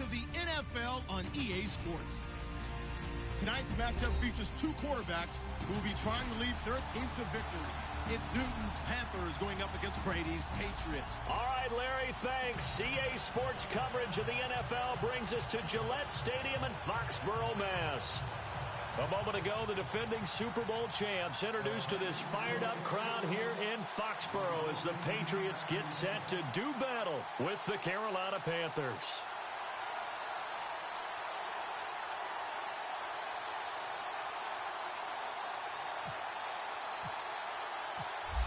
to the NFL on EA Sports. Tonight's matchup features two quarterbacks who will be trying to lead their team to victory. It's Newton's Panthers going up against Brady's Patriots. All right, Larry, thanks. EA Sports coverage of the NFL brings us to Gillette Stadium in Foxborough, Mass. A moment ago, the defending Super Bowl champs introduced to this fired-up crowd here in Foxborough as the Patriots get set to do battle with the Carolina Panthers.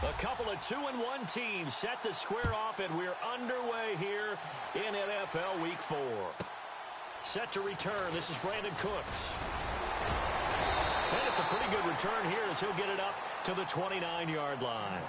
A couple of 2-1 teams set to square off, and we're underway here in NFL Week 4. Set to return, this is Brandon Cooks. And it's a pretty good return here as he'll get it up to the 29-yard line.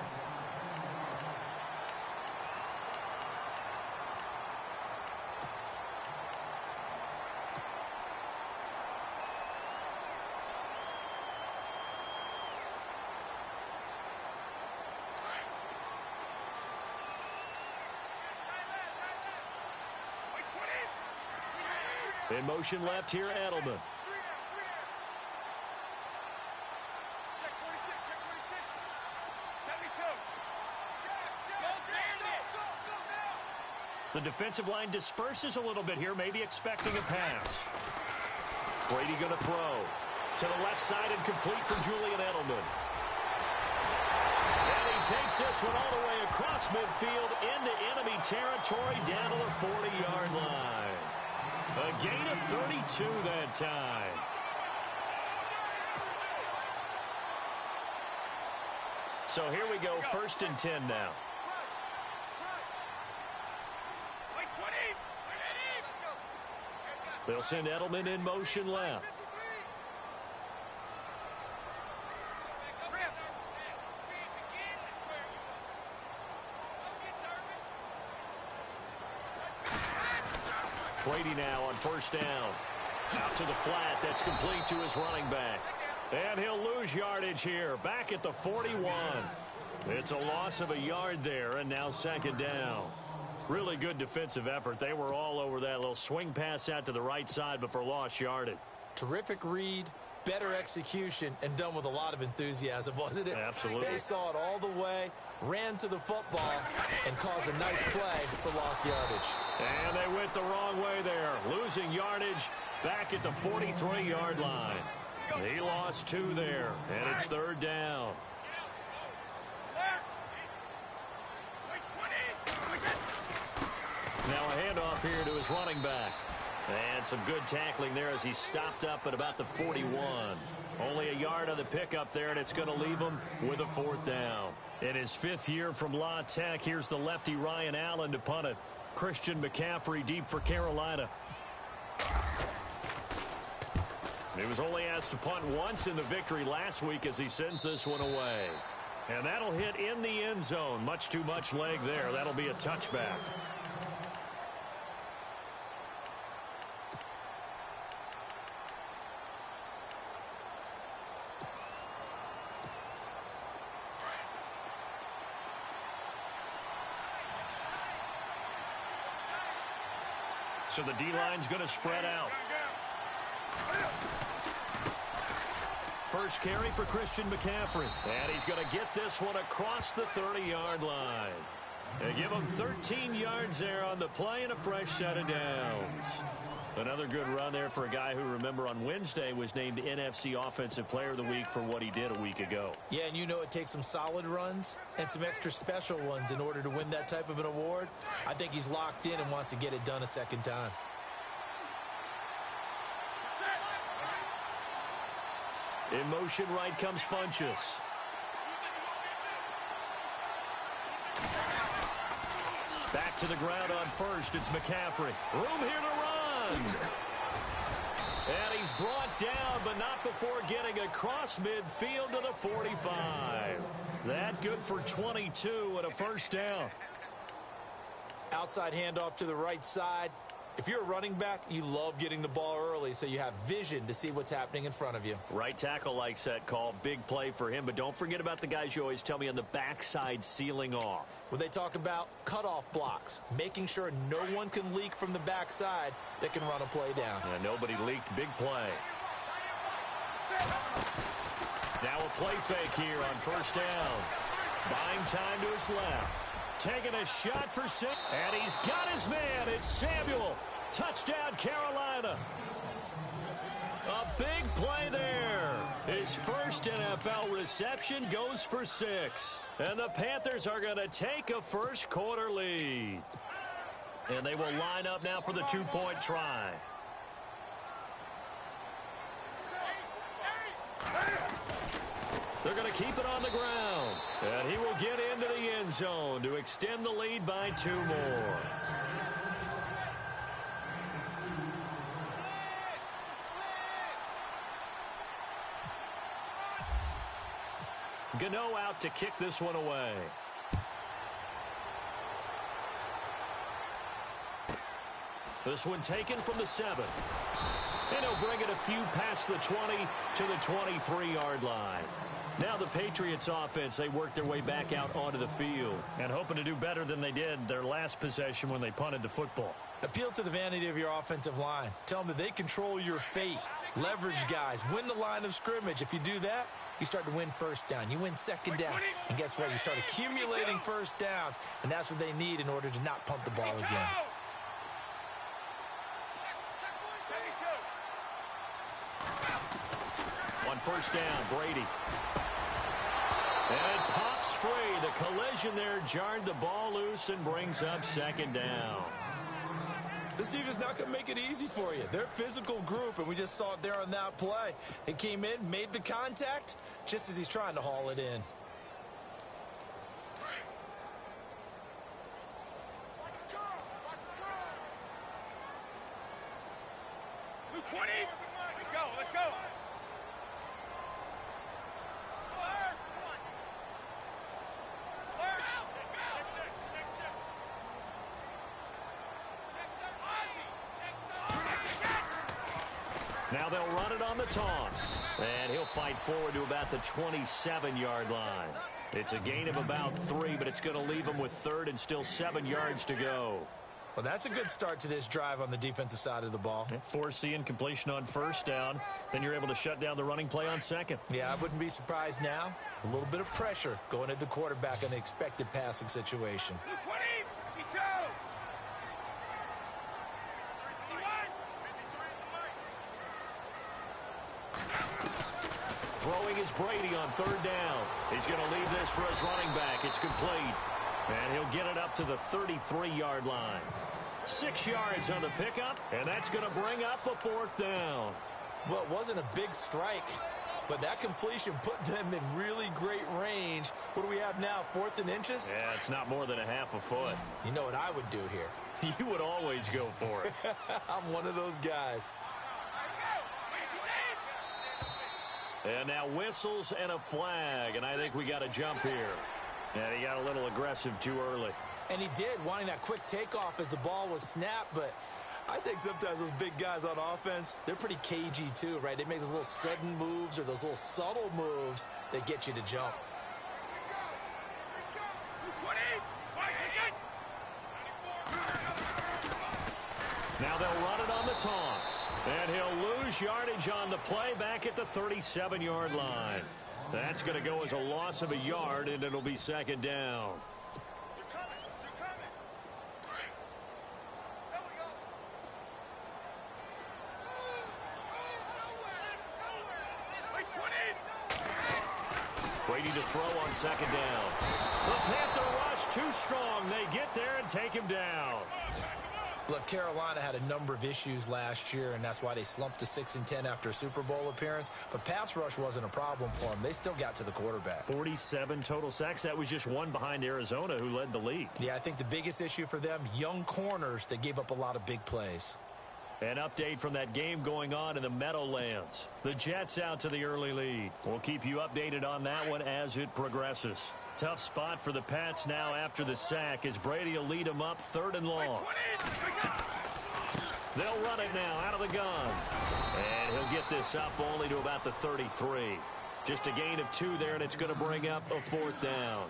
In motion left here, Edelman. The defensive line disperses a little bit here, maybe expecting a pass. Brady going to throw. To the left side and complete for Julian Edelman. And he takes this one all the way across midfield into enemy territory down to the 40-yard line. A gain of 32 that time. So here we go, 1st and 10 now. They'll send Edelman in motion left. Brady now on 1st down. Out to the flat. That's complete to his running back. And he'll lose yardage here. Back at the 41. It's a loss of a yard there, and now 2nd down. Really good defensive effort. They were all over that little swing pass out to the right side before lost yardage. Terrific read, better execution, and done with a lot of enthusiasm, wasn't it? Absolutely. They saw it all the way, ran to the football, and caused a nice play for lost yardage. And they went the wrong way there, losing yardage back at the 43-yard line. He lost 2 there, and it's 3rd down. Now a handoff here to his running back. And some good tackling there as he stopped up at about the 41. Only a yard on the pickup there, and it's going to leave him with a 4th down. In his 5th year from La Tech, here's the lefty Ryan Allen to punt it. Christian McCaffrey deep for Carolina. He was only asked to punt once in the victory last week as he sends this one away. And that'll hit in the end zone. Much too much leg there. That'll be a touchback. So the D-line's going to spread out. First carry for Christian McCaffrey. And he's going to get this one across the 30-yard line. They give him 13 yards there on the play and a fresh set of downs. Another good run there for a guy who, remember, on Wednesday was named NFC Offensive Player of the Week for what he did a week ago. Yeah, and you know it takes some solid runs and some extra special ones in order to win that type of an award. I think he's locked in and wants to get it done a 2nd time. In motion right comes Funchess. Back to the ground on 1st. It's McCaffrey. Room here to run. And he's brought down, but not before getting across midfield to the 45. That good for 22 and a 1st down. Outside handoff to the right side. If you're a running back, you love getting the ball early so you have vision to see what's happening in front of you. Right tackle likes that call. Big play for him, but don't forget about the guys you always tell me on the backside sealing off. Well, they talk about cutoff blocks, making sure no one can leak from the backside that can run a play down. Yeah, nobody leaked. Big play. Now a play fake here on first down. Buying time to his left. Taking a shot for six. And he's got his man. It's Samuel. Touchdown, Carolina. A big play there. His first NFL reception goes for 6. And the Panthers are going to take a first quarter lead. And they will line up now for the 2-point try. They're going to keep it on the ground. And he will get into the end zone to extend the lead by 2 more. Gywu out to kick this one away. This one taken from the 7. And he'll bring it a few past the 20 to the 23-yard line. Now the Patriots offense, they work their way back out onto the field and hoping to do better than they did their last possession when they punted the football. Appeal to the vanity of your offensive line. Tell them that they control your fate. Leverage guys. Win the line of scrimmage. If you do that, you start to win first down. You win second down. And guess what? You start accumulating first downs. And that's what they need in order to not punt the ball again. On first down, Brady. And it pops free. The collision there jarred the ball loose and brings up second down. This defense is not going to make it easy for you. They're a physical group, and we just saw it there on that play. They came in, made the contact, just as he's trying to haul it in. Let's go. Now they'll run it on the toss. And he'll fight forward to about the 27-yard line. It's a gain of about 3, but it's going to leave him with 3rd and still 7 yards to go. Well, that's a good start to this drive on the defensive side of the ball. Forcing completion on first down. Then you're able to shut down the running play on second. Yeah, I wouldn't be surprised now. A little bit of pressure going at the quarterback in the expected passing situation. 52. Throwing is Brady on 3rd down. He's going to leave this for his running back. It's complete. And he'll get it up to the 33-yard line. 6 yards on the pickup, and that's going to bring up a 4th down. Well, it wasn't a big strike, but that completion put them in really great range. What do we have now, 4th and inches? Yeah, it's not more than a half a foot. You know what I would do here? You would always go for it. I'm one of those guys. And now whistles and a flag, and I think we got a jump here. And he got a little aggressive too early. And he did, wanting that quick takeoff as the ball was snapped, but I think sometimes those big guys on offense, they're pretty cagey too, right? They make those little sudden moves or those little subtle moves that get you to jump. Now they'll run it on the toss. And he'll lose yardage on the play back at the 37-yard line. That's going to go as a loss of a yard, and it'll be 2nd down. Waiting to throw on 2nd down. The Panther rush too strong. They get there and take him down. Look, Carolina had a number of issues last year, and that's why they slumped to 6-10 after a Super Bowl appearance. But pass rush wasn't a problem for them. They still got to the quarterback. 47 total sacks. That was just one behind Arizona, who led the league. Yeah, I think the biggest issue for them, young corners that gave up a lot of big plays. An update from that game going on in the Meadowlands. The Jets out to the early lead. We'll keep you updated on that one as it progresses. Tough spot for the Pats now after the sack as Brady will lead them up 3rd and long. They'll run it now out of the gun. And he'll get this up only to about the 33. Just a gain of 2 there, and it's going to bring up a 4th down.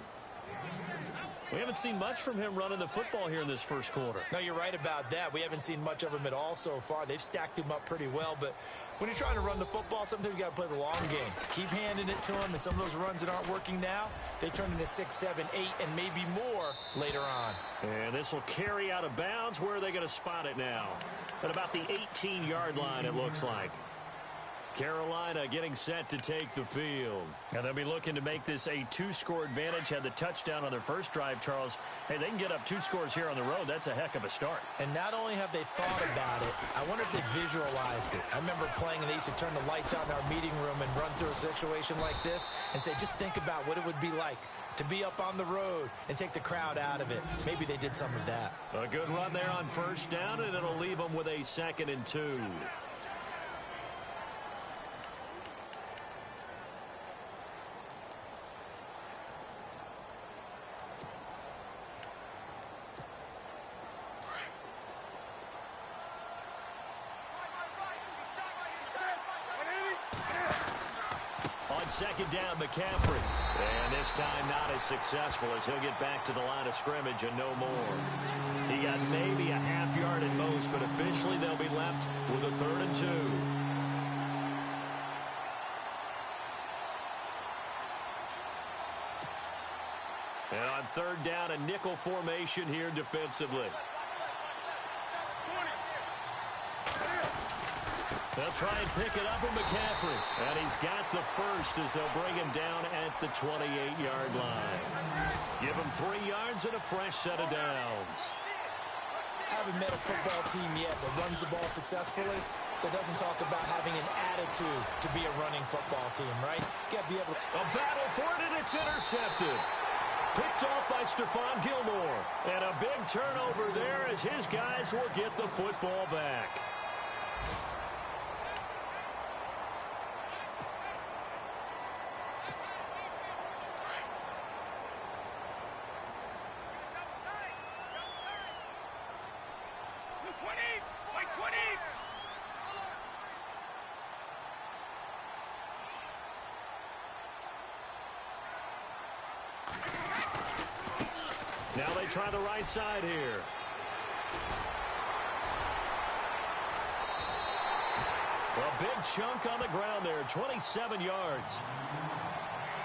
We haven't seen much from him running the football here in this first quarter. No, you're right about that. We haven't seen much of him at all so far. They've stacked him up pretty well, but when you're trying to run the football, sometimes you got to play the long game. Keep handing it to him, and some of those runs that aren't working now, they turn into 6, 7, 8, and maybe more later on. And this will carry out of bounds. Where are they going to spot it now? At about the 18-yard line, it looks like. Carolina getting set to take the field. And they'll be looking to make this a 2-score advantage. Had the touchdown on their first drive, Charles. Hey, they can get up 2 scores here on the road. That's a heck of a start. And not only have they thought about it, I wonder if they visualized it. I remember playing, and they used to turn the lights out in our meeting room and run through a situation like this and say, just think about what it would be like to be up on the road and take the crowd out of it. Maybe they did some of that. A good run there on first down, and it'll leave them with a 2nd and 2. Second down, McCaffrey. And this time not as successful as he'll get back to the line of scrimmage and no more. He got maybe a half yard at most, but officially they'll be left with a 3rd and 2. And on 3rd down, a nickel formation here defensively. They'll try and pick it up with McCaffrey. And he's got the first as they'll bring him down at the 28-yard line. Give him 3 yards and a fresh set of downs. I haven't met a football team yet that runs the ball successfully that doesn't talk about having an attitude to be a running football team, right? You got to be able to... A battle for it, and it's intercepted. Picked off by Stephon Gilmore. And a big turnover there as his guys will get the football back. Now they try the right side here. A big chunk on the ground there, 27 yards.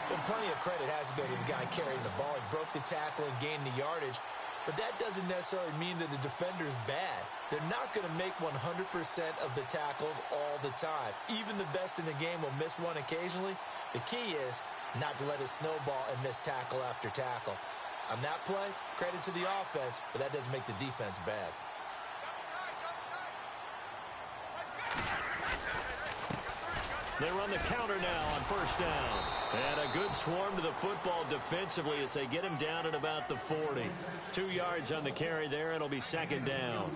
Well, plenty of credit has to go to the guy carrying the ball. He broke the tackle and gained the yardage. But that doesn't necessarily mean that the defender's bad. They're not going to make 100% of the tackles all the time. Even the best in the game will miss one occasionally. The key is not to let it snowball and miss tackle after tackle. On that play, credit to the offense, but that doesn't make the defense bad. They run the counter now on first down. And a good swarm to the football defensively as they get him down at about the 40. 2 yards on the carry there. It'll be 2nd down.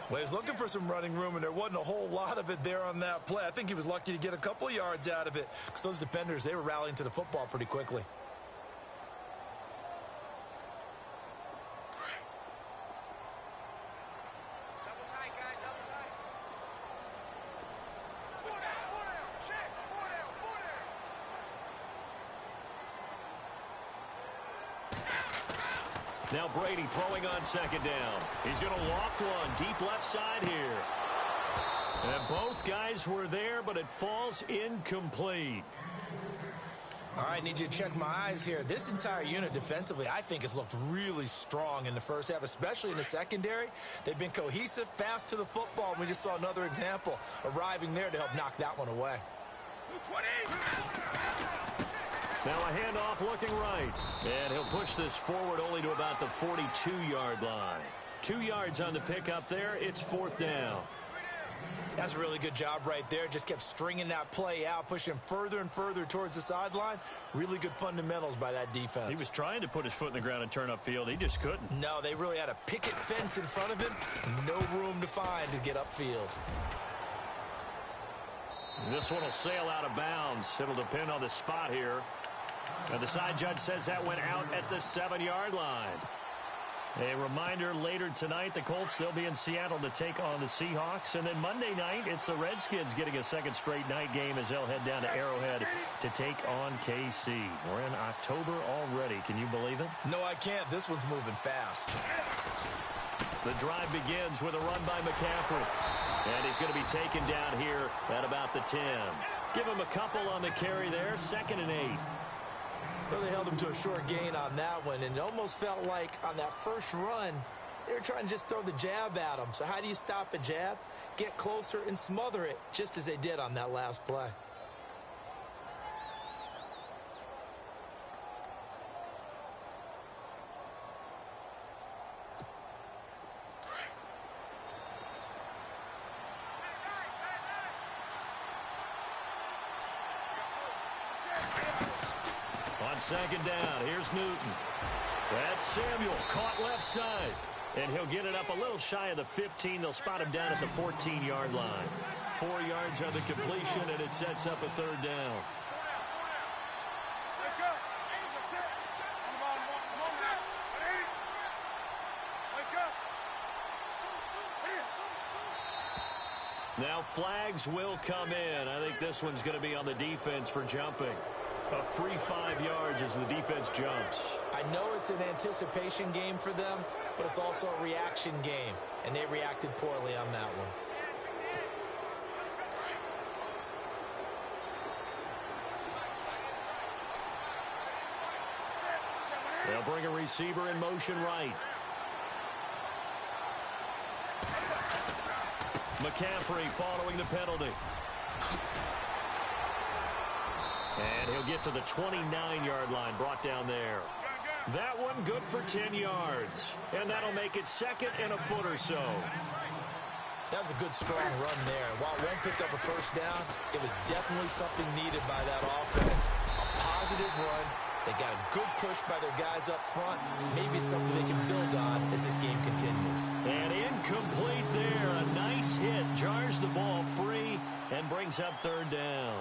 Well, he was looking for some running room, and there wasn't a whole lot of it there on that play. I think he was lucky to get a couple of yards out of it because those defenders, they were rallying to the football pretty quickly. Now Brady throwing on 2nd down. He's going to loft one deep left side here. And both guys were there, but it falls incomplete. All right, need you to check my eyes here. This entire unit defensively, I think, has looked really strong in the first half, especially in the secondary. They've been cohesive, fast to the football, and we just saw another example arriving there to help knock that one away. Now a handoff looking right. And he'll push this forward only to about the 42-yard line. 2 yards on the pickup there. It's 4th down. That's a really good job right there. Just kept stringing that play out, pushing him further and further towards the sideline. Really good fundamentals by that defense. He was trying to put his foot in the ground and turn upfield. He just couldn't. No, they really had a picket fence in front of him. No room to find to get upfield. This one will sail out of bounds. It'll depend on the spot here. And the side judge says that went out at the 7-yard line. A reminder, later tonight, the Colts, they'll be in Seattle to take on the Seahawks. And then Monday night, it's the Redskins getting a second straight night game as they'll head down to Arrowhead to take on KC. We're in October already. Can you believe it? No, I can't. This one's moving fast. The drive begins with a run by McCaffrey. And he's going to be taken down here at about the 10. Give him a couple on the carry there, 2nd and 8. Well, they held him to a short gain on that one, and it almost felt like on that first run, they were trying to just throw the jab at him. So how do you stop a jab? Get closer and smother it, just as they did on that last play. On 2nd down, here's Newton. That's Samuel, caught left side. And he'll get it up a little shy of the 15. They'll spot him down at the 14-yard line. 4 yards on the completion, and it sets up a 3rd down. Now flags will come in. I think this one's going to be on the defense for jumping. A free 5 yards as the defense jumps. I know it's an anticipation game for them, but it's also a reaction game, and they reacted poorly on that one. They'll bring a receiver in motion right. McCaffrey following the penalty. And he'll get to the 29-yard line, brought down there. That one good for 10 yards. And that'll make it 2nd and a foot or so. That was a good, strong run there. While it won't pick up a first down, it was definitely something needed by that offense. A positive run. They got a good push by their guys up front. Maybe something they can build on as this game continues. And incomplete there. A nice hit. Jars the ball free and brings up 3rd down.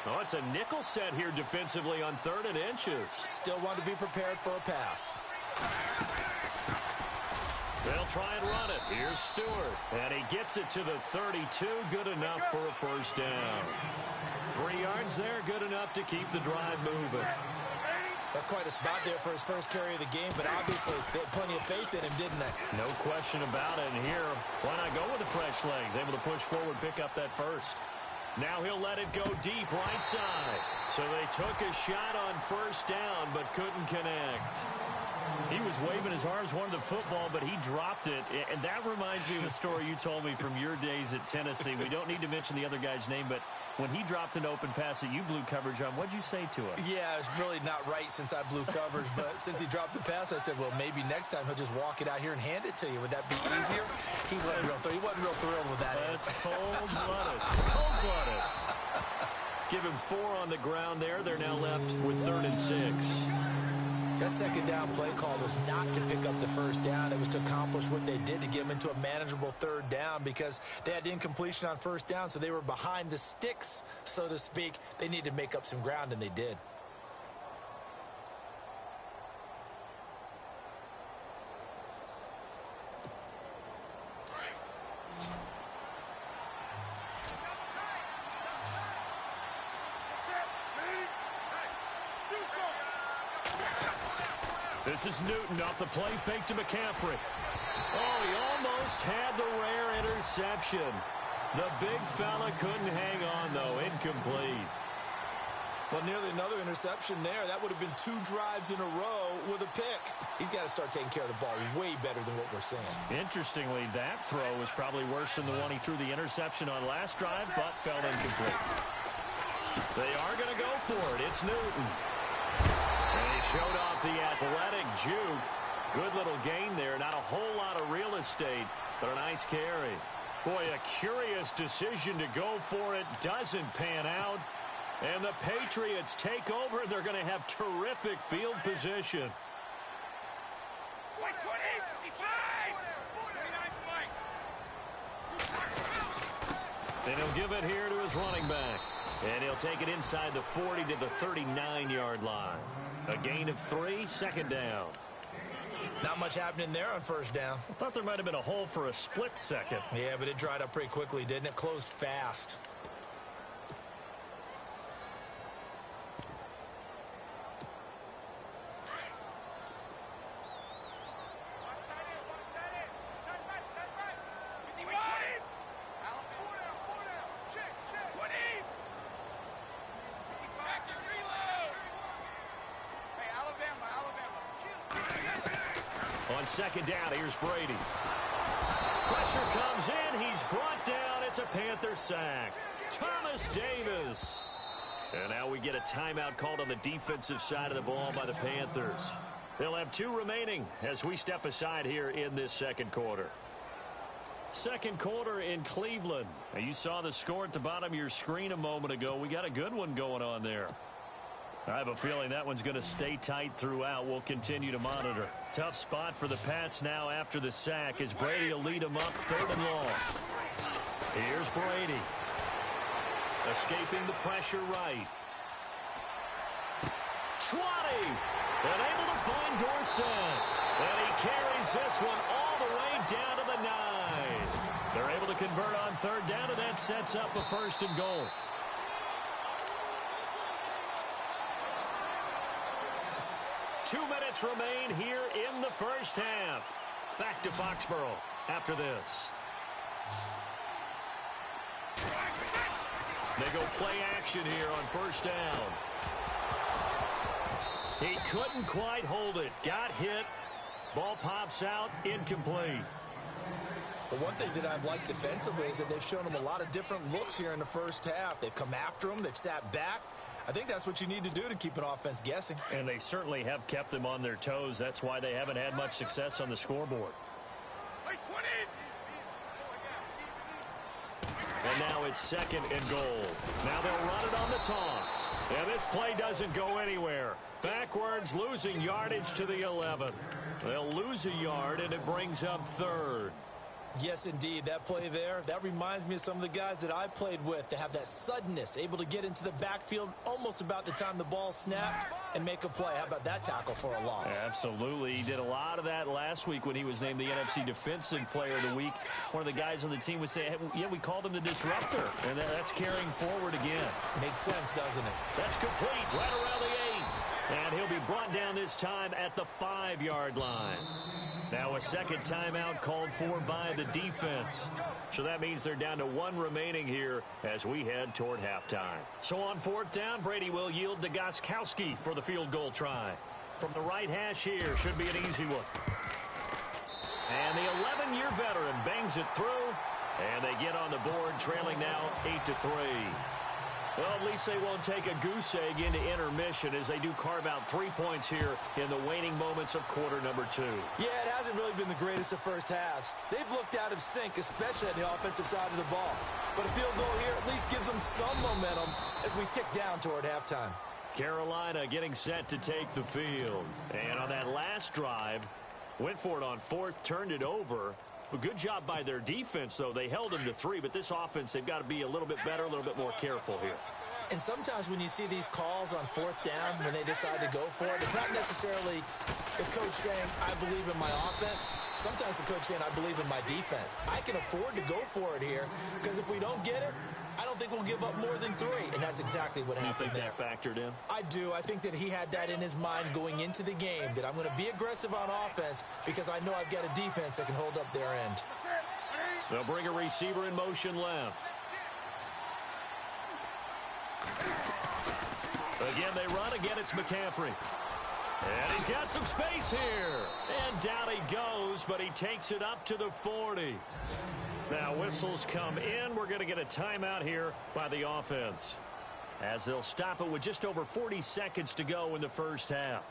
Oh, it's a nickel set here defensively on 3rd and inches. Still want to be prepared for a pass. They'll try and run it. Here's Stewart. And he gets it to the 32. Good enough for a first down. 3 yards there. Good enough to keep the drive moving. That's quite a spot there for his first carry of the game, but obviously they had plenty of faith in him, didn't they? No question about it. And here, why not go with the fresh legs? Able to push forward, pick up that first. Now he'll let it go deep right side. So they took a shot on first down, but couldn't connect. He was waving his arms, wanted the football, but he dropped it. And that reminds me of a story you told me from your days at Tennessee. We don't need to mention the other guy's name, but when he dropped an open pass that you blew coverage on, what'd you say to him? Yeah, it's really not right since I blew coverage, but since he dropped the pass, I said, well, maybe next time he'll just walk it out here and hand it to you. Would that be easier? He wasn't real thrilled with that. That's cold-blooded. Cold-blooded. Give him 4 on the ground there. They're now left with 3rd and 6. That 2nd down play call was not to pick up the first down. It was to accomplish what they did to get them into a manageable 3rd down because they had incompletion on first down, so they were behind the sticks, so to speak. They needed to make up some ground, and they did. This is Newton off the play fake to McCaffrey. Oh, he almost had the rare interception. The big fella couldn't hang on, though. Incomplete. Well, nearly another interception there. That would have been 2 drives in a row with a pick. He's got to start taking care of the ball way better than what we're seeing. Interestingly, that throw was probably worse than the one he threw the interception on last drive, but fell incomplete. They are going to go for it. It's Newton. And he showed off the athletic juke. Good little gain there. Not a whole lot of real estate, but a nice carry. Boy, a curious decision to go for it. Doesn't pan out. And the Patriots take over, and they're going to have terrific field position. And he'll give it here to his running back. And he'll take it inside the 40 to the 39-yard line. A gain of 3, 2nd down. Not much happening there on first down. I thought there might have been a hole for a split second. Yeah, but it dried up pretty quickly, didn't it? Closed fast. On second down, here's Brady. Pressure comes in. He's brought down. It's a Panther sack. Thomas Davis. And now we get a timeout called on the defensive side of the ball by the Panthers. They'll have 2 remaining as we step aside here in this second quarter. Second quarter in Cleveland. Now, you saw the score at the bottom of your screen a moment ago. We got a good one going on there. I have a feeling that one's going to stay tight throughout. We'll continue to monitor. Tough spot for the Pats now after the sack as Brady will lead them up 3rd and long. Here's Brady. Escaping the pressure right. 20. And able to find Dorsett. And he carries this one all the way down to the 9. They're able to convert on 3rd down, and that sets up a 1st and goal. Two minutes remain here in the first half. Back to Foxborough after this. They go play action here on 1st down. He couldn't quite hold it. Got hit. Ball pops out. Incomplete. Well, one thing that I've liked defensively is that they've shown him a lot of different looks here in the first half. They've come after him. They've sat back. I think that's what you need to do to keep an offense guessing. And they certainly have kept them on their toes. That's why they haven't had much success on the scoreboard. And now it's 2nd and goal. Now they'll run it on the toss. And this play doesn't go anywhere. Backwards, losing yardage to the 11. They'll lose a yard, and it brings up 3rd. Yes, indeed. That play there, that reminds me of some of the guys that I played with. They have that suddenness, able to get into the backfield almost about the time the ball snapped and make a play. How about that tackle for a loss? Absolutely. He did a lot of that last week when he was named the NFC Defensive Player of the Week. One of the guys on the team would say, hey, yeah, we called him the disruptor, and that's carrying forward again. Makes sense, doesn't it? That's complete right around the 8. And he'll be brought down this time at the 5-yard line. Now a second timeout called for by the defense. So that means they're down to 1 remaining here as we head toward halftime. So on 4th down, Brady will yield to Gostkowski for the field goal try. From the right hash here, should be an easy one. And the 11-year veteran bangs it through. And they get on the board, trailing now 8-3. Well, at least they won't take a goose egg into intermission as they do carve out 3 points here in the waning moments of quarter number 2. Yeah, it hasn't really been the greatest of first halves. They've looked out of sync, especially on the offensive side of the ball. But a field goal here at least gives them some momentum as we tick down toward halftime. Carolina getting set to take the field. And on that last drive, went for it on 4th, turned it over. A good job by their defense, though. They held them to 3, but this offense, they've got to be a little bit better, a little bit more careful here. And sometimes when you see these calls on 4th down, when they decide to go for it, it's not necessarily the coach saying, I believe in my offense. Sometimes the coach saying, I believe in my defense. I can afford to go for it here because if we don't get it, I don't think we'll give up more than 3. And that's exactly what happened there. You think that factored in? I do. I think that he had that in his mind going into the game, that I'm going to be aggressive on offense because I know I've got a defense that can hold up their end. They'll bring a receiver in motion left. Again, they run. Again, it's McCaffrey. And he's got some space here. And down he goes, but he takes it up to the 40. Now whistles come in. We're going to get a timeout here by the offense as they'll stop it with just over 40 seconds to go in the first half.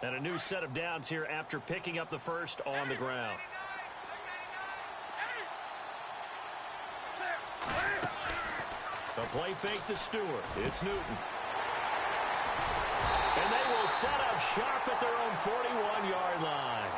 And a new set of downs here after picking up the first on the ground. The play fake to Stewart. It's Newton. And they will set up shop at their own 41-yard line.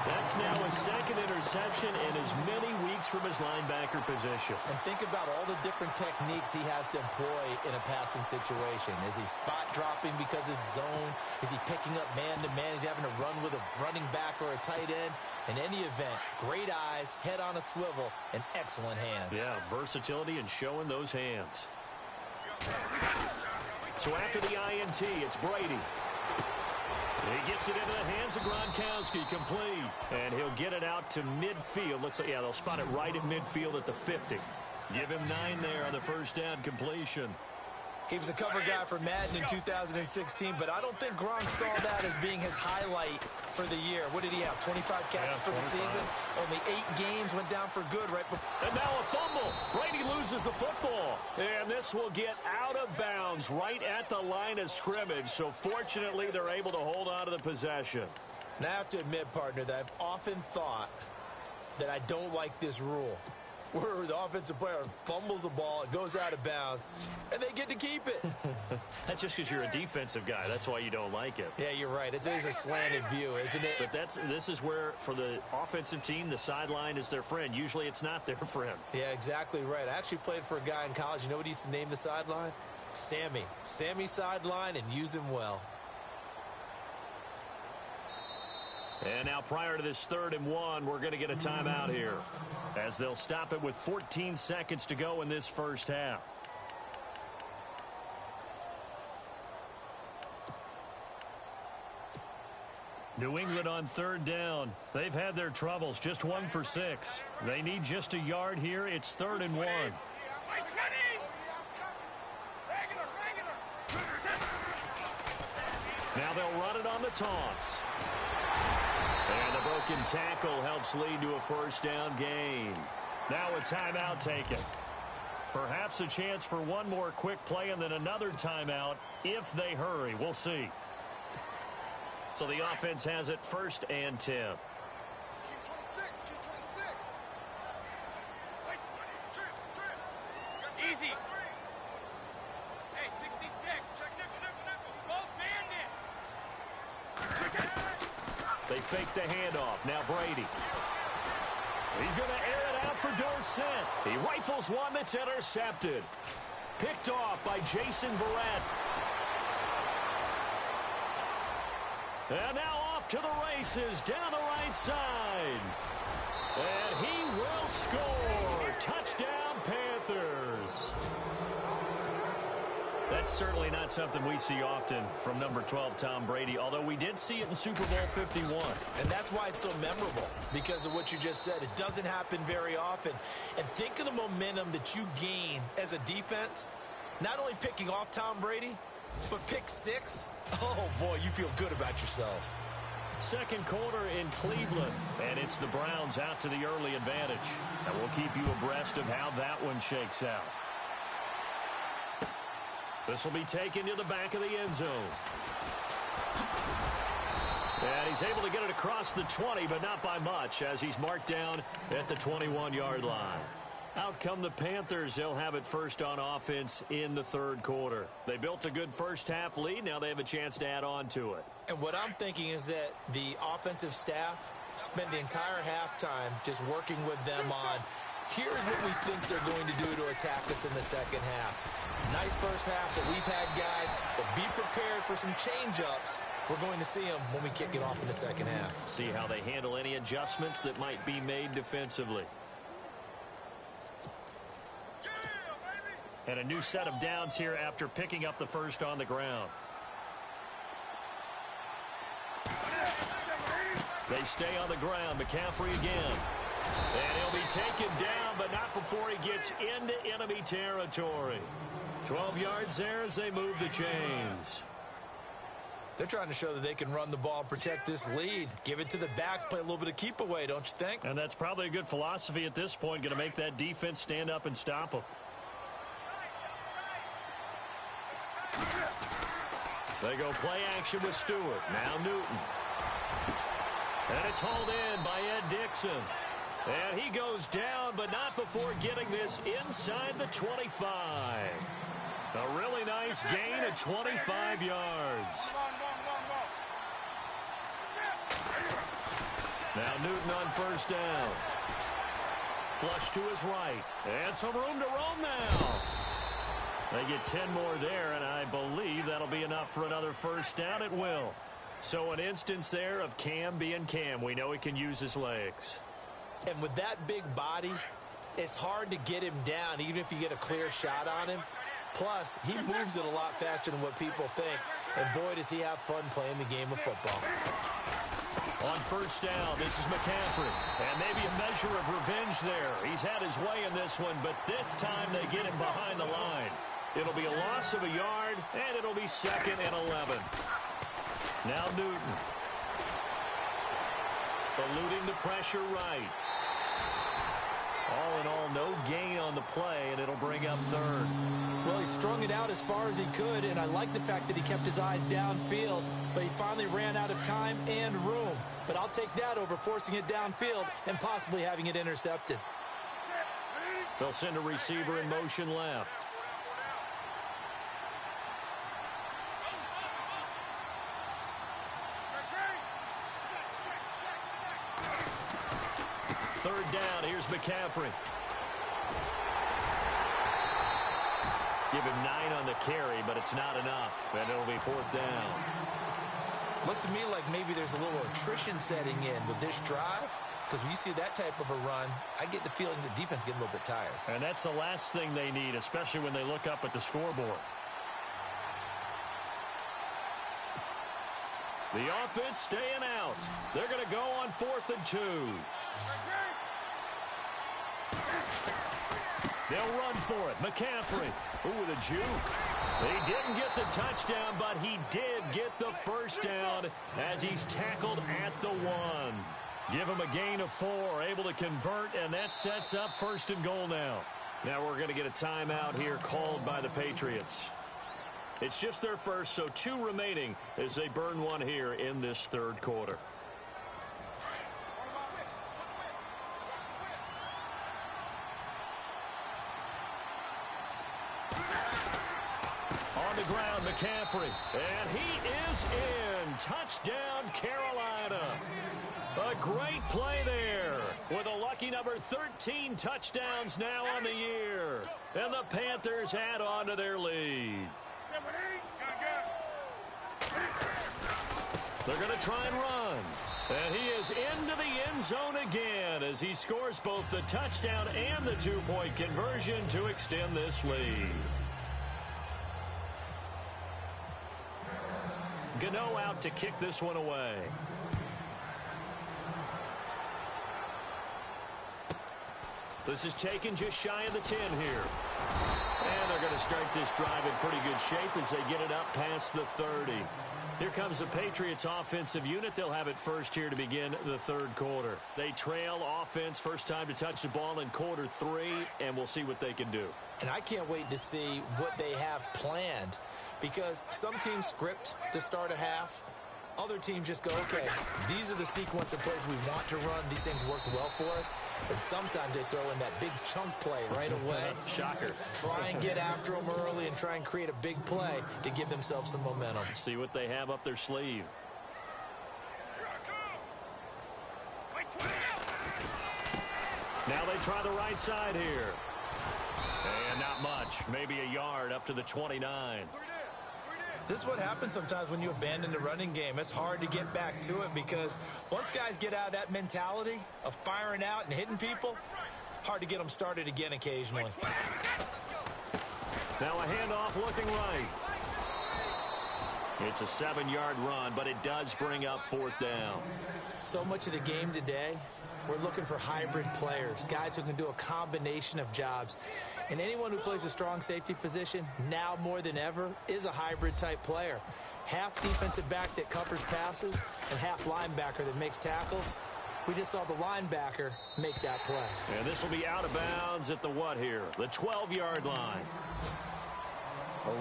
That's now his second interception in as many weeks from his linebacker position. And think about all the different techniques he has to employ in a passing situation. Is he spot dropping because it's zone? Is he picking up man-to-man? Is he having to run with a running back or a tight end? In any event, great eyes, head on a swivel, and excellent hands. Yeah, versatility and showing those hands. So after the INT, it's Brady. He gets it into the hands of Gronkowski, complete. And he'll get it out to midfield. Looks like, yeah, they'll spot it right at midfield at the 50. Give him 9 there on the first down completion. He was a cover guy for Madden in 2016, but I don't think Gronk saw that as being his highlight for the year. What did he have, 25 catches for the season? Only 8 games, went down for good right before. And now a fumble. Brady loses the football. And this will get out of bounds right at the line of scrimmage. So fortunately, they're able to hold on to the possession. Now I have to admit, partner, that I've often thought that I don't like this rule, where the offensive player fumbles the ball, it goes out of bounds, and they get to keep it. That's just because you're a defensive guy. That's why you don't like it. Yeah, you're right. It's always a slanted view, isn't it? But this is where, for the offensive team, the sideline is their friend. Usually it's not their friend. Yeah, exactly right. I actually played for a guy in college. You know what he used to name the sideline? Sammy. Sammy sideline, and use him well. And now prior to this 3rd and 1, we're going to get a timeout here, as they'll stop it with 14 seconds to go in this first half. New England on 3rd down. They've had their troubles, just 1 for 6. They need just a yard here. It's 3rd and 1. Now they'll run it on the toss. And the broken tackle helps lead to a first down gain. Now a timeout taken. Perhaps a chance for one more quick play and then another timeout if they hurry. We'll see. So the offense has it 1st and 10. Easy. Hey, 66. Go bandit. They fake the handoff. Now Brady. He's going to air it out for Dorsett. He rifles one that's intercepted. Picked off by Jason Verrett. And now off to the races down the right side. And he will score. Touchdown, Panthers. That's certainly not something we see often from number 12, Tom Brady, although we did see it in Super Bowl 51. And that's why it's so memorable, because of what you just said. It doesn't happen very often. And think of the momentum that you gain as a defense, not only picking off Tom Brady, but pick 6. Oh, boy, you feel good about yourselves. Second quarter in Cleveland, and it's the Browns out to the early advantage. And we'll keep you abreast of how that one shakes out. This will be taken to the back of the end zone. And he's able to get it across the 20, but not by much, as he's marked down at the 21-yard line. Out come the Panthers. They'll have it first on offense in the 3rd quarter. They built a good first-half lead. Now they have a chance to add on to it. And what I'm thinking is that the offensive staff spent the entire halftime just working with them on, here's what we think they're going to do to attack us in the second half. Nice first half that we've had, guys, but be prepared for some change-ups. We're going to see them when we kick it off in the second half. See how they handle any adjustments that might be made defensively. And a new set of downs here after picking up the first on the ground. They stay on the ground. McCaffrey again. And he'll be taken down, but not before he gets into enemy territory. 12 yards there as they move the chains. They're trying to show that they can run the ball and protect this lead. Give it to the backs, play a little bit of keep away, don't you think? And that's probably a good philosophy at this point, going to make that defense stand up and stop them. They go play action with Stewart. Now Newton. And it's hauled in by Ed Dixon. And he goes down, but not before getting this inside the 25. A really nice gain of 25 yards. Now Newton on first down. Flush to his right. And some room to roam now. They get 10 more there, and I believe that'll be enough for another first down. It will. So an instance there of Cam being Cam. We know he can use his legs. And with that big body, it's hard to get him down, even if you get a clear shot on him. Plus, he moves it a lot faster than what people think. And boy, does he have fun playing the game of football. On first down, this is McCaffrey. And maybe a measure of revenge there. He's had his way in this one, but this time they get him behind the line. It'll be a loss of a yard, and it'll be 2nd and 11. Now Newton. Eluding the pressure right. All in all, no gain on the play, and it'll bring up 3rd. Well, he strung it out as far as he could, and I like the fact that he kept his eyes downfield, but he finally ran out of time and room. But I'll take that over forcing it downfield and possibly having it intercepted. They'll send a receiver in motion left. Third down, here's McCaffrey. Give him 9 on the carry, but it's not enough, and it'll be 4th down. Looks to me like maybe there's a little attrition setting in with this drive, because when you see that type of a run, I get the feeling the defense getting a little bit tired. And that's the last thing they need, especially when they look up at the scoreboard. The offense staying out. They're going to go on 4th and 2. They'll run for it. McCaffrey. Ooh, with a juke. He didn't get the touchdown, but he did get the first down as he's tackled at the 1. Give him a gain of 4, able to convert, and that sets up 1st and goal now. Now we're going to get a timeout here called by the Patriots. It's just their first, so 2 remaining as they burn 1 here in this 3rd quarter. On the ground, McCaffrey. And he is in. Touchdown, Carolina. A great play there with a lucky number 13 touchdowns now on the year. And the Panthers add on to their lead. They're going to try and run. And he is into the end zone again as he scores both the touchdown and the 2-point conversion to extend this lead. Gano out to kick this one away. This is taken just shy of the 10 here. And they're going to start this drive in pretty good shape as they get it up past the 30. Here comes the Patriots offensive unit. They'll have it first here to begin the 3rd quarter. They trail offense, first time to touch the ball in quarter 3, and we'll see what they can do. And I can't wait to see what they have planned, because some teams script to start a half. Other teams just go, okay, these are the sequence of plays we want to run. These things worked well for us. And sometimes they throw in that big chunk play right away. Shocker. Try and get after them early and try and create a big play to give themselves some momentum. See what they have up their sleeve. Now they try the right side here. And not much. Maybe a yard up to the 29. This is what happens sometimes when you abandon the running game. It's hard to get back to it because once guys get out of that mentality of firing out and hitting people, hard to get them started again occasionally. Now a handoff looking right. It's a 7-yard run, but it does bring up 4th down. So much of the game today, we're looking for hybrid players, guys who can do a combination of jobs. And anyone who plays a strong safety position, now more than ever, is a hybrid-type player. Half defensive back that covers passes and half linebacker that makes tackles. We just saw the linebacker make that play. And this will be out of bounds at the what here? The 12-yard line.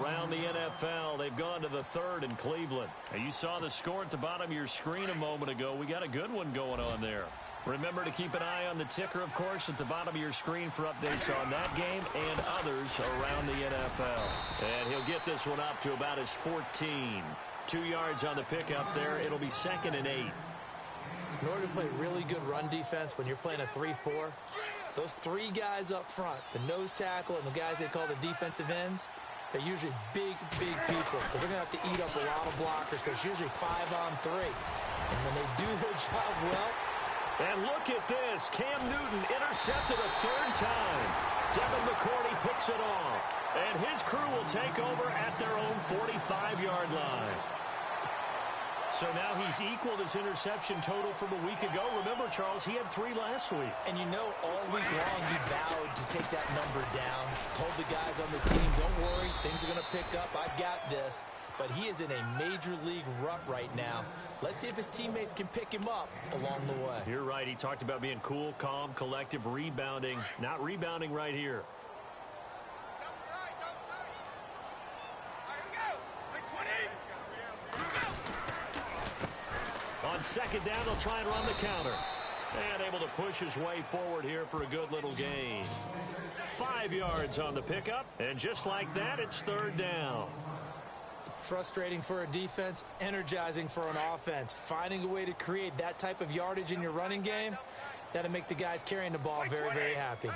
Around the NFL, they've gone to the 3rd in Cleveland. And you saw the score at the bottom of your screen a moment ago. We got a good one going on there. Remember to keep an eye on the ticker, of course, at the bottom of your screen for updates on that game and others around the NFL. And he'll get this one up to about his 14. 2 yards on the pickup there. It'll be 2nd and 8. In order to play really good run defense when you're playing a 3-4, those three guys up front, the nose tackle and the guys they call the defensive ends, they're usually big people because they're going to have to eat up a lot of blockers because it's usually 5-on-3. And when they do their job well... And look at this. Cam Newton intercepted a third time. Devin McCourty picks it off. And his crew will take over at their own 45-yard line. So now he's equaled his interception total from a week ago. Remember, Charles, he had 3 last week. And you know, all week long he vowed to take that number down. Told the guys on the team, don't worry, things are going to pick up. I got this. But he is in a major league rut right now. Let's see if his teammates can pick him up along the way. You're right. He talked about being cool, calm, collective, rebounding. Not rebounding right here. On second down, they'll try and run the counter. And able to push his way forward here for a good little gain. 5 yards on the pickup. And just like that, it's third down. Frustrating for a defense, energizing for an offense. Finding a way to create that type of yardage in your running game, that'll make the guys carrying the ball very happy.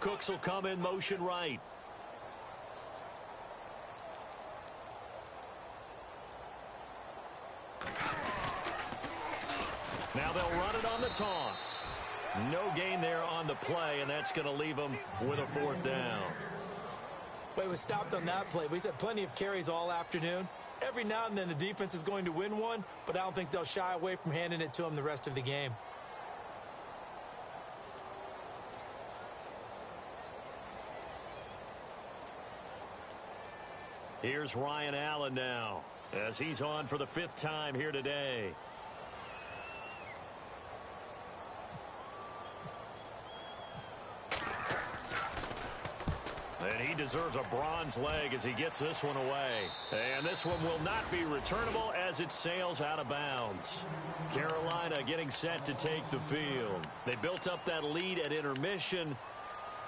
Cooks will come in motion right. Now they'll run it on the toss. No gain there on the play, and that's going to leave them with a fourth down. Well, he was stopped on that play, but he's had plenty of carries all afternoon. Every now and then the defense is going to win one, but I don't think they'll shy away from handing it to him the rest of the game. Here's Ryan Allen now, as he's on for the 5th time here today. And he deserves a bronze leg as he gets this one away. And this one will not be returnable as it sails out of bounds. Carolina getting set to take the field. They built up that lead at intermission,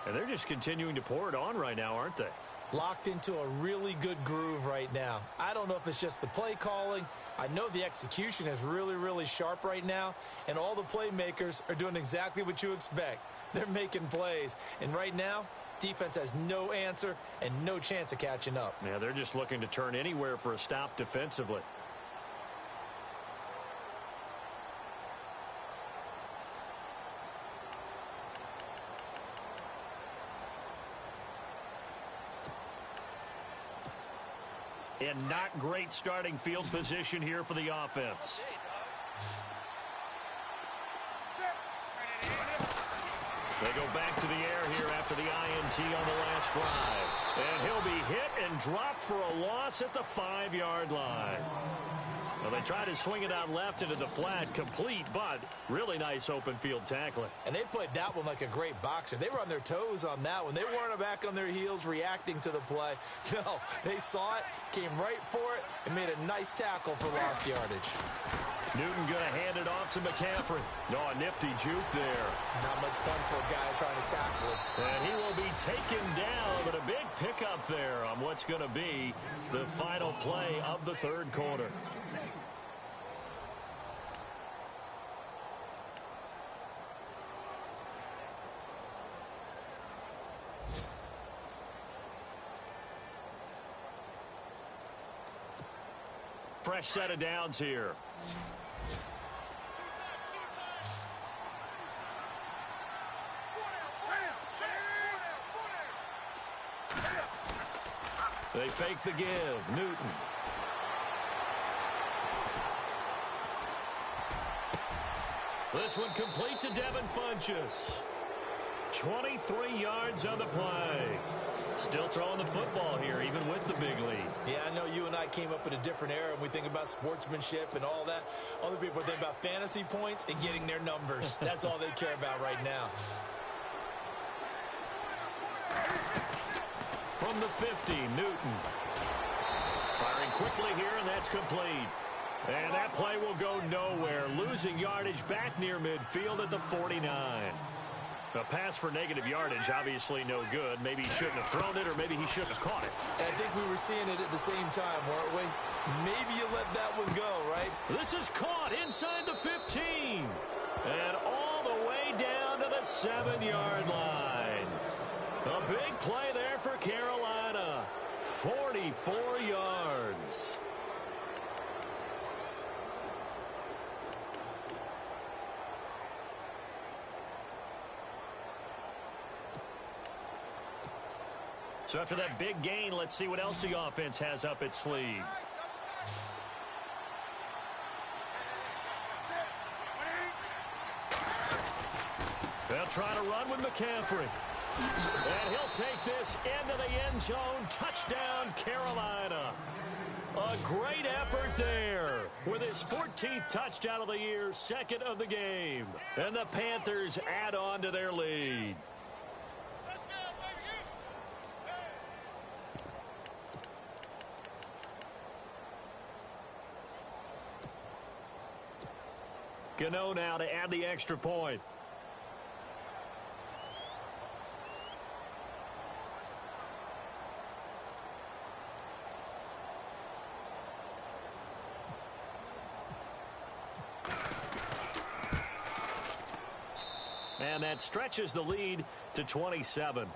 and they're just continuing to pour it on right now, aren't they? Locked into a really good groove right now. I don't know if it's just the play calling. I know the execution is really sharp right now, and all the playmakers are doing exactly what you expect. They're making plays, and right now, defense has no answer and no chance of catching up. Yeah, they're just looking to turn anywhere for a stop defensively. And not great starting field position here for the offense. They go back to the air here after the INT on the last drive. And he'll be hit and dropped for a loss at the 5-yard line. Well, they try to swing it out left into the flat, complete, but really nice open field tackling. And they played that one like a great boxer. They were on their toes on that one. They weren't back on their heels reacting to the play. No, they saw it, came right for it, and made a nice tackle for lost yardage. Newton going to hand it off to McCaffrey. No, a nifty juke there. Not much fun for a guy trying to tackle him. And he will be taken down, but a big pickup there on what's going to be the final play of the third quarter. Fresh set of downs here. They fake the give. Newton. This one complete to Devin Funchess. 23 yards on the play. Still throwing the football here, even with the big lead. Yeah, I know you and I came up in a different era, and we think about sportsmanship and all that. Other people think about fantasy points and getting their numbers. That's all they care about right now. From the 50, Newton. Firing quickly here, and that's complete. And that play will go nowhere. Losing yardage back near midfield at the 49. A pass for negative yardage, obviously no good. Maybe he shouldn't have thrown it, or maybe he shouldn't have caught it. I think we were seeing it at the same time, weren't we? Maybe you let that one go, right? This is caught inside the 15. And all the way down to the 7-yard line. A big play there for Carolina. 44 yards. So after that big gain, let's see what else the offense has up its sleeve. They'll try to run with McCaffrey. And he'll take this into the end zone. Touchdown, Carolina. A great effort there with his 14th touchdown of the year, second of the game. And the Panthers add on to their lead. Gywu now to add the extra point. And that stretches the lead to 27.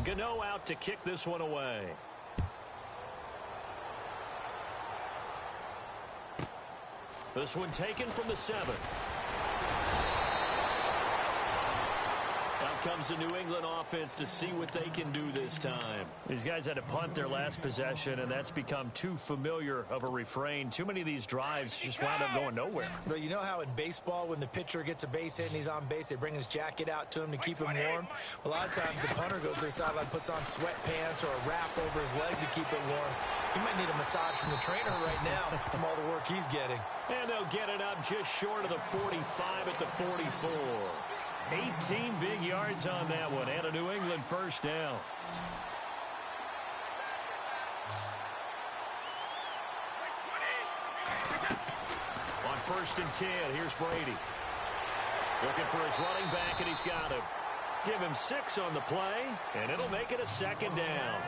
Gywu out to kick this one away. This one taken from the 7. Out comes the New England offense to see what they can do this time. These guys had to punt their last possession, and that's become too familiar of a refrain. Too many of these drives just wound up going nowhere. But you know how in baseball, when the pitcher gets a base hit and he's on base, they bring his jacket out to him to keep him warm? A lot of times the punter goes to the sideline, puts on sweatpants or a wrap over his leg to keep it warm. He might need a massage from the trainer right now from all the work he's getting. And they'll get it up just short of the 45 at the 44. 18 big yards on that one, and a New England first down. On 1st and 10, here's Brady. Looking for his running back, and he's got him. Give him 6 on the play, and it'll make it a 2nd down.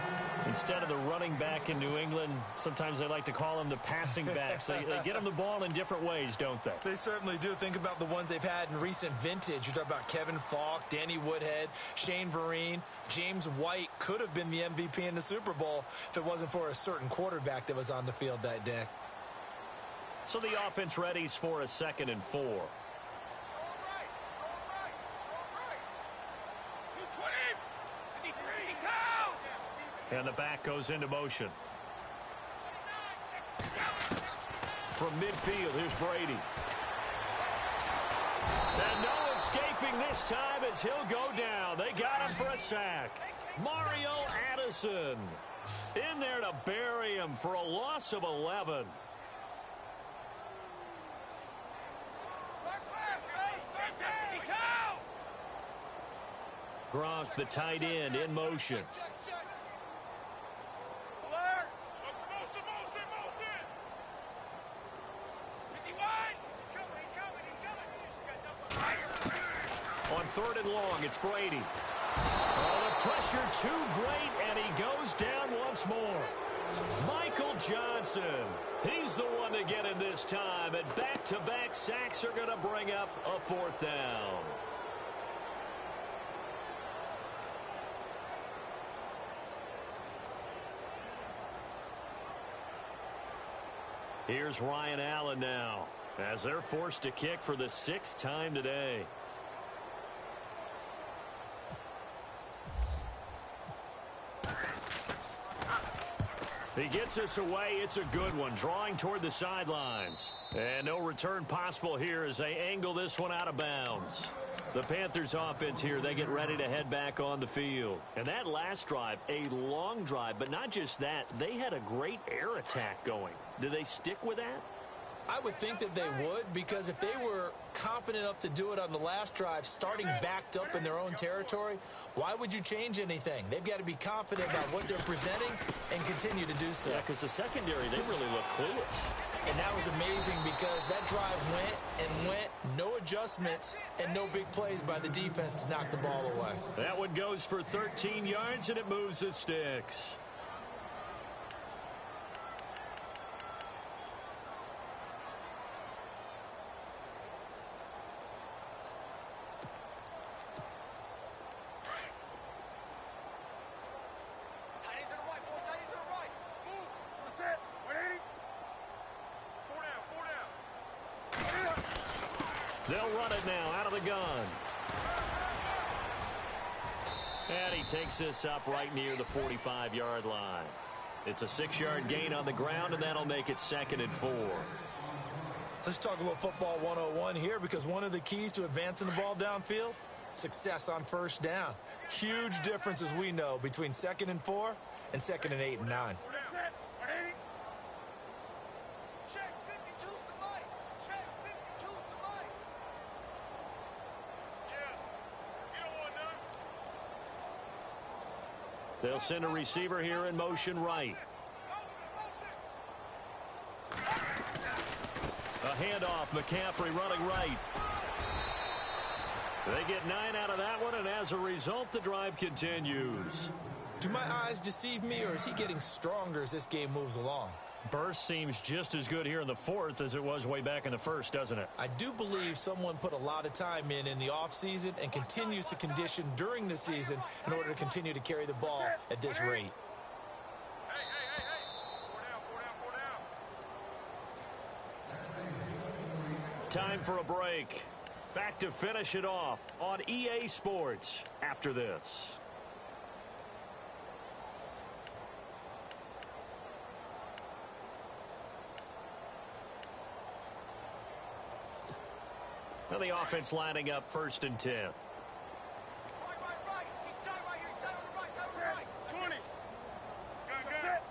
Instead of the running back in New England, sometimes they like to call them the passing backs. They get them the ball in different ways, don't they? They certainly do. Think about the ones they've had in recent vintage. You talk about Kevin Falk, Danny Woodhead, Shane Vereen. James White could have been the MVP in the Super Bowl if it wasn't for a certain quarterback that was on the field that day. So the offense readies for a 2nd and 4. And the back goes into motion. From midfield, here's Brady. And no escaping this time as he'll go down. They got him for a sack. Mario Addison in there to bury him for a loss of 11. Gronk, the tight end, in motion. On 3rd and long, it's Brady. Oh, the pressure too great, and he goes down once more. Michael Johnson, he's the one to get in this time, and back-to-back sacks are going to bring up a 4th down. Here's Ryan Allen now, as they're forced to kick for the 6th time today. He gets us away. It's a good one, drawing toward the sidelines. And no return possible here as they angle this one out of bounds. The Panthers offense here, they get ready to head back on the field. And that last drive, a long drive, but not just that. They had a great air attack going. Do they stick with that? I would think that they would, because if they were competent enough to do it on the last drive, starting backed up in their own territory, why would you change anything? They've got to be confident about what they're presenting and continue to do so. Yeah, because the secondary, they really look clueless. And that was amazing because that drive went, no adjustments, and no big plays by the defense to knock the ball away. That one goes for 13 yards, and it moves the sticks. They'll run it now out of the gun. And he takes this up right near the 45-yard line. It's a 6-yard gain on the ground, and that'll make it 2nd and 4. Let's talk a little football 101 here, because one of the keys to advancing the ball downfield, success on first down. Huge difference, as we know, between 2nd and 4 and 2nd and 8 and 9. They'll send a receiver here in motion right. A handoff, McCaffrey running right. They get 9 out of that one, and as a result, the drive continues. Do my eyes deceive me, or is he getting stronger as this game moves along? Burst seems just as good here in the 4th as it was way back in the 1st, doesn't it? I do believe someone put a lot of time in the offseason and continues to condition during the season in order to continue to carry the ball at this rate. Time for a break. Back to finish it off on EA Sports after this. Now the offense lining up 1st and 10. Right. He's down right here. He's down on the right. Down on the right. 20. Good.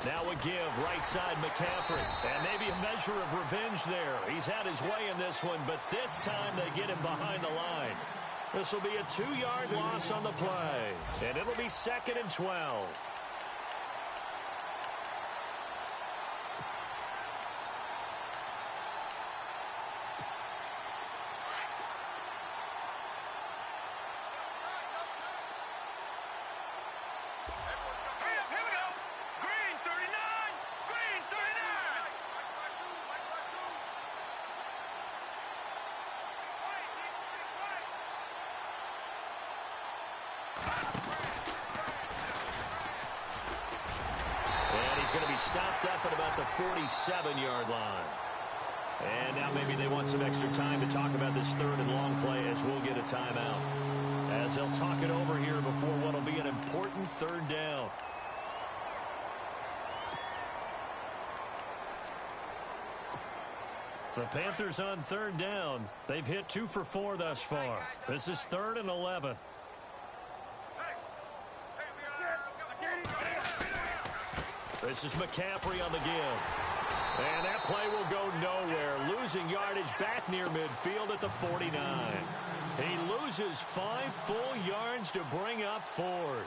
Now a give, right side McCaffrey. And maybe a measure of revenge there. He's had his way in this one, but this time they get him behind the line. This will be a 2-yard loss on the play. And it'll be 2nd and 12. He's going to be stopped up at about the 47-yard line. And now maybe they want some extra time to talk about this 3rd and long play, as we'll get a timeout. As they'll talk it over here before what will be an important 3rd down. The Panthers on 3rd down. They've hit 2 for 4 thus far. This is 3rd and 11. This is McCaffrey on the give. And that play will go nowhere. Losing yardage back near midfield at the 49. He loses 5 full yards to bring up 4th.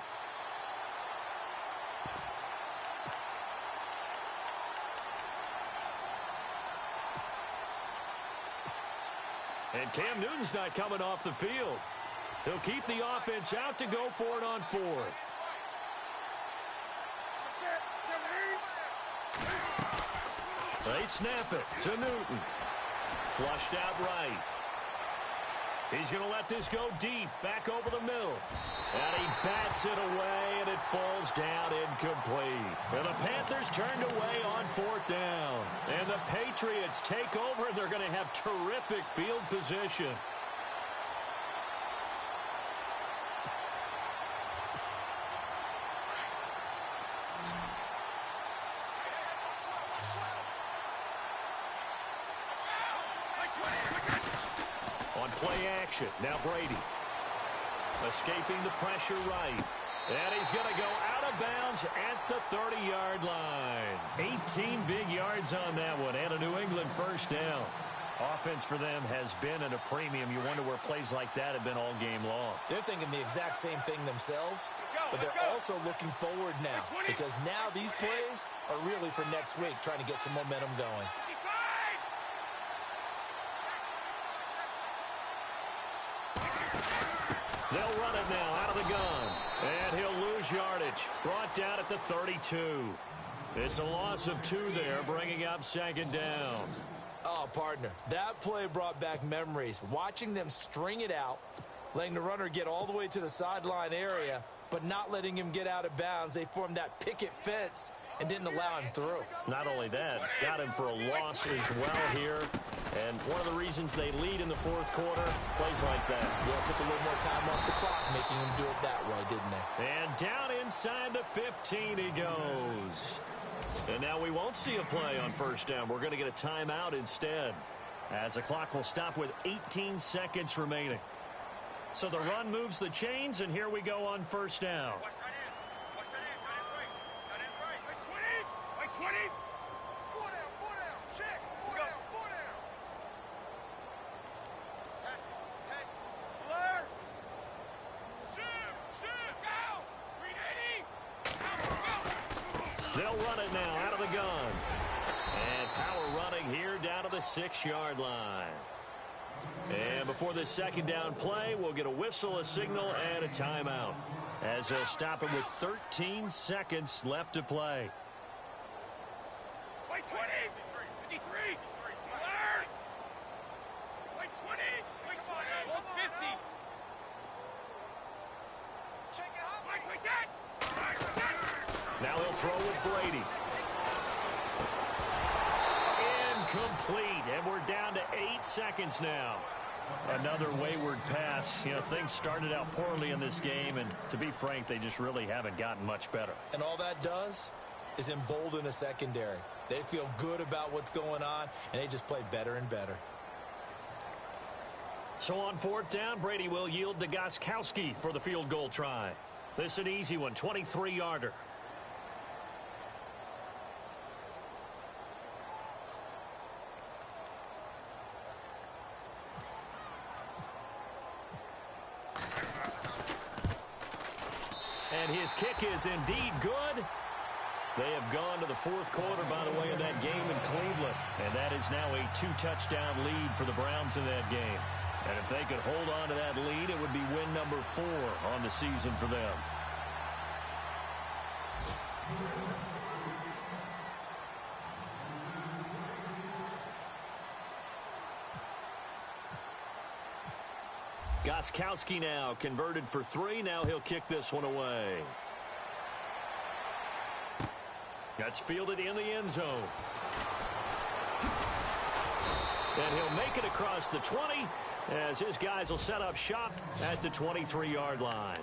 And Cam Newton's not coming off the field. He'll keep the offense out to go for it on 4th. They snap it to Newton. Flushed out right. He's going to let this go deep, back over the middle. And he bats it away, and it falls down incomplete. And the Panthers turned away on 4th down. And the Patriots take over, and they're going to have terrific field position. On play action, now Brady. Escaping the pressure right. And he's going to go out of bounds at the 30-yard line. 18 big yards on that one, and a New England first down. Offense for them has been at a premium. You wonder where plays like that have been all game long. They're thinking the exact same thing themselves, but they're also looking forward now because now these plays are really for next week, trying to get some momentum going. They'll run it now out of the gun, and he'll lose yardage. Brought down at the 32. It's a loss of 2 there, bringing up second down. Oh, partner, that play brought back memories. Watching them string it out, letting the runner get all the way to the sideline area, but not letting him get out of bounds. They formed that picket fence and didn't allow him through. Not only that, got him for a loss as well here. And one of the reasons they lead in the fourth quarter, plays like that. Yeah, it took a little more time off the clock, making him do it that way, didn't they? And down inside the 15 he goes. And now we won't see a play on first down. We're going to get a timeout instead, as the clock will stop with 18 seconds remaining. So the run moves the chains, and here we go on first down. Watch that in. Watch that in. That is right. By 20. By 20. 4 down. 4 down. Check. 4 down. 4 down. Catch it. Catch it. Blair. Shoot. Shoot. Go. 380. Go. They'll run it now out of the gun. And power running here down to the 6-yard line. And before this second down play, we'll get a whistle, a signal, and a timeout, as they'll stop it with 13 seconds left to play. By 20. 53. Blair. By 20. By 20. 50. Check it out. By 10. Now he'll throw with Brady. Incomplete, and we're down to 8 seconds now. Another wayward pass. You know, things started out poorly in this game, and to be frank, they just really haven't gotten much better. And all that does is embolden a secondary. They feel good about what's going on, and they just play better and better. So on fourth down, Brady will yield to Gostkowski for the field goal try. This is an easy one, 23-yarder. And his kick is indeed good. They have gone to the fourth quarter, by the way, of that game in Cleveland. And that is now a 2-touchdown lead for the Browns in that game. And if they could hold on to that lead, it would be win number 4 on the season for them. Gostkowski now converted for 3. Now he'll kick this one away. That's fielded in the end zone. And he'll make it across the 20 as his guys will set up shop at the 23-yard line.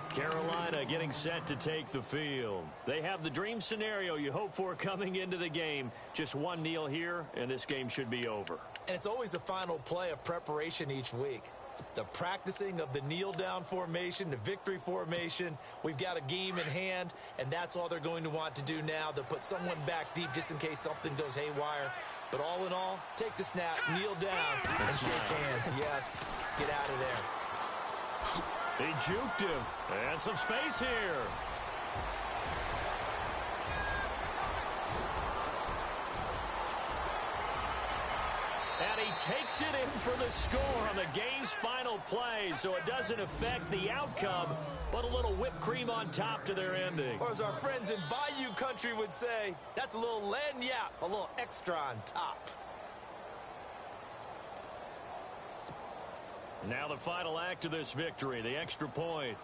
Carolina getting set to take the field. They have the dream scenario you hope for coming into the game. Just one kneel here, and this game should be over. And it's always the final play of preparation each week. The practicing of the kneel-down formation, the victory formation. We've got a game in hand, and that's all they're going to want to do now. They'll put someone back deep just in case something goes haywire. But all in all, take the snap, kneel down, and shake hands. Yes, get out of there. He juked him. And some space here. And he takes it in for the score on the game's final play, so it doesn't affect the outcome, but a little whipped cream on top to their ending. Or as our friends in Bayou country would say, that's a little lagniappe, a little extra on top. Now the final act of this victory, the extra point.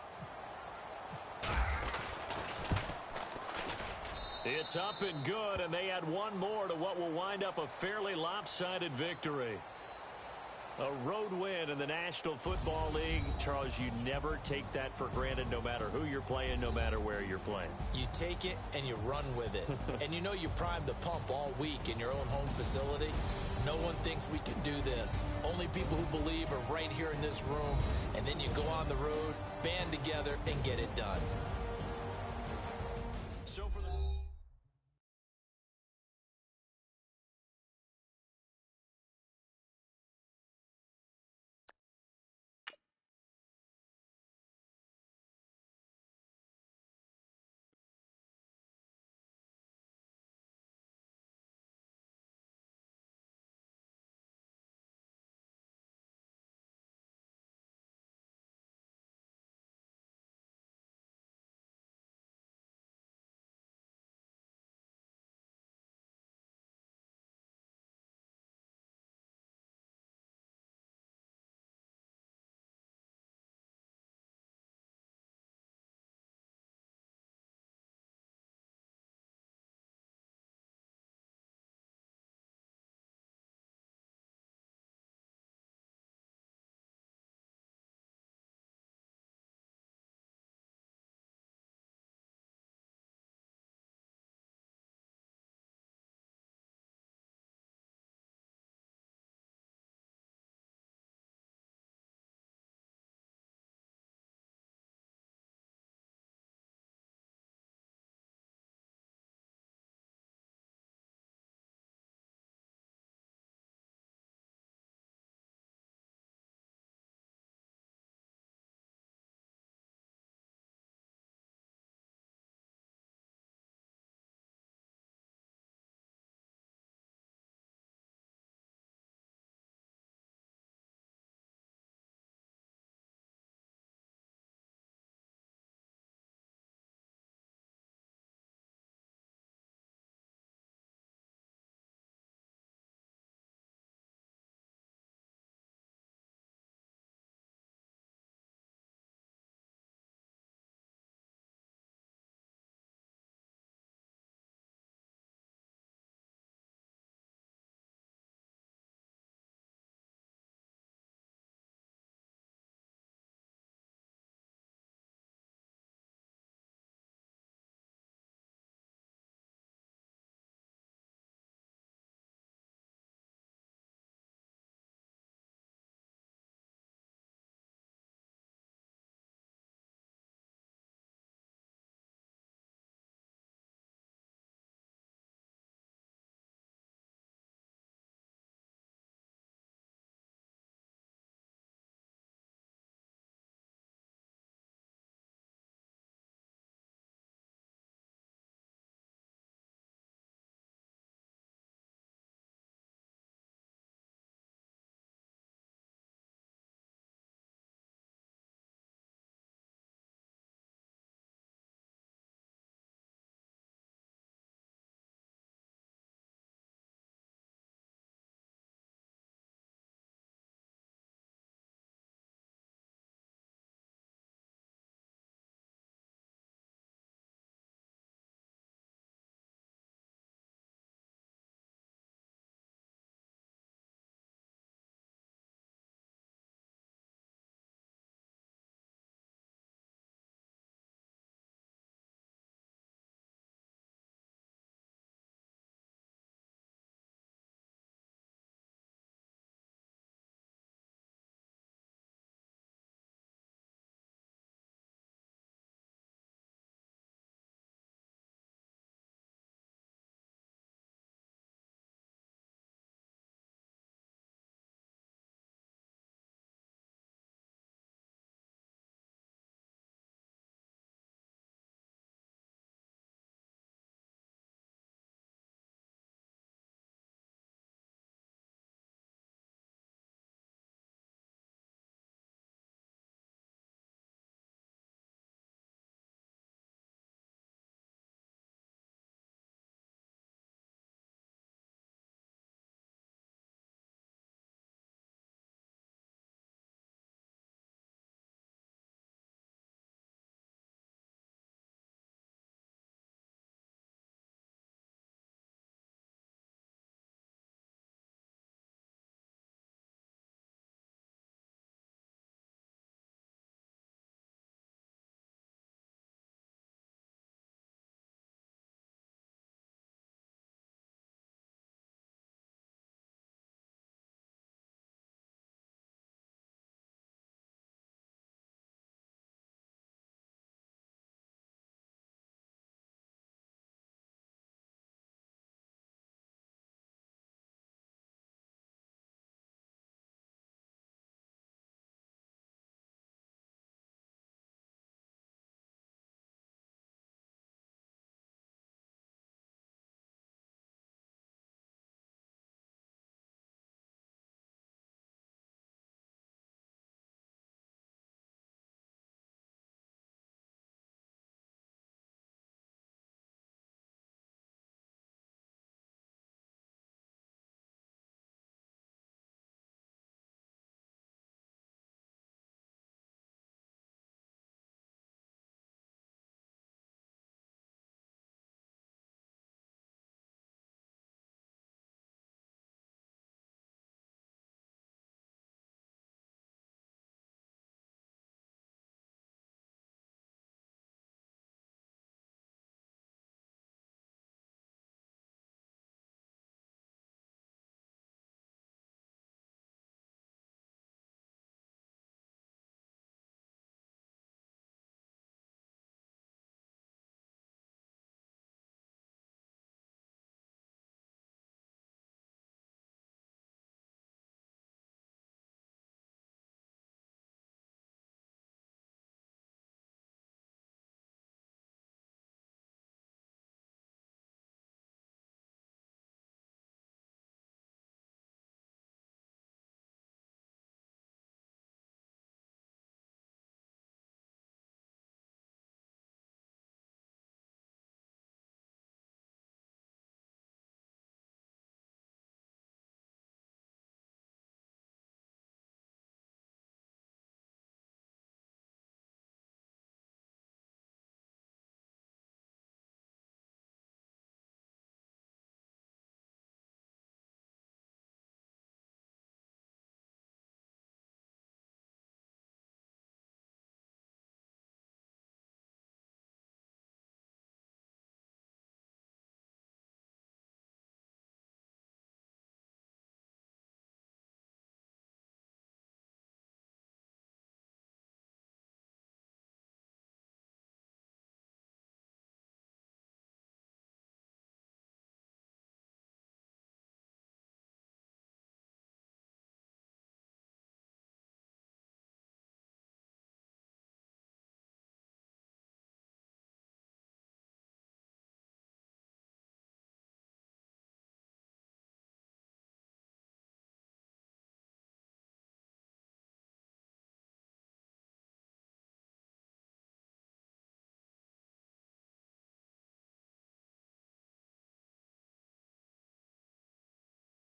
It's up and good, and they add one more to what will wind up a fairly lopsided victory. A road win in the National Football League. Charles, you never take that for granted, no matter who you're playing, no matter where you're playing. You take it and you run with it. And you know you primed the pump all week in your own home facility. No one thinks we can do this. Only people who believe are right here in this room. And then you go on the road, band together, and get it done.